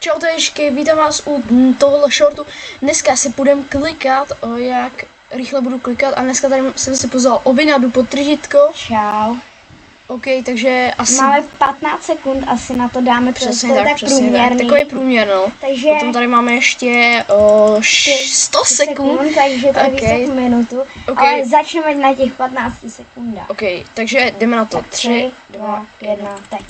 Čau Ježky, vítám vás u tohohle shortu. Dneska si půjdeme klikat, jak rychle budu klikat, a dneska tady jsem si pozval Ovina, jdu pod tržítko. Čau. OK, takže asi... Máme 15 sekund, asi na to dáme, přesně tak, průměrný. Takový průměr, no. Takže... Potom tady máme ještě 100 sekund. Takže to je více minutu, okay. Ale začneme na těch 15 sekundách. OK, takže jdeme na to. 3, 2, 1, teď.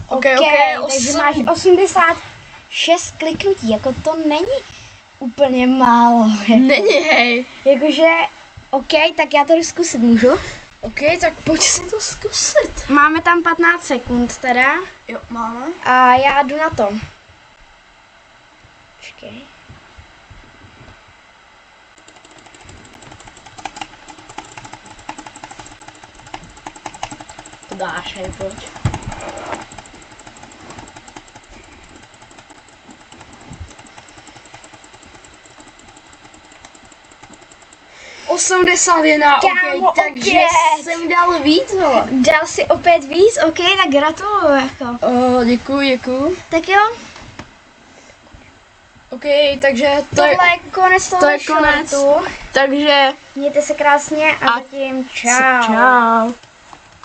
Okay, takže máš 86 kliknutí, jako to není úplně málo. Není, hej. Jakože, OK, tak já to jdu zkusit, můžu? OK, tak pojď si to zkusit. Máme tam 15 sekund teda. Jo, máme. A já jdu na to. Počkej. To dáš, hej, pojď. Kámo, takže opět. jsem dal víc, no. Dal si opět víc? OK, tak gratuluju jako. Děkuju. Tak jo. OK, takže Tohle je konec toho to je konec. shortu. Takže Mějte se krásně a zatím čau. Čau.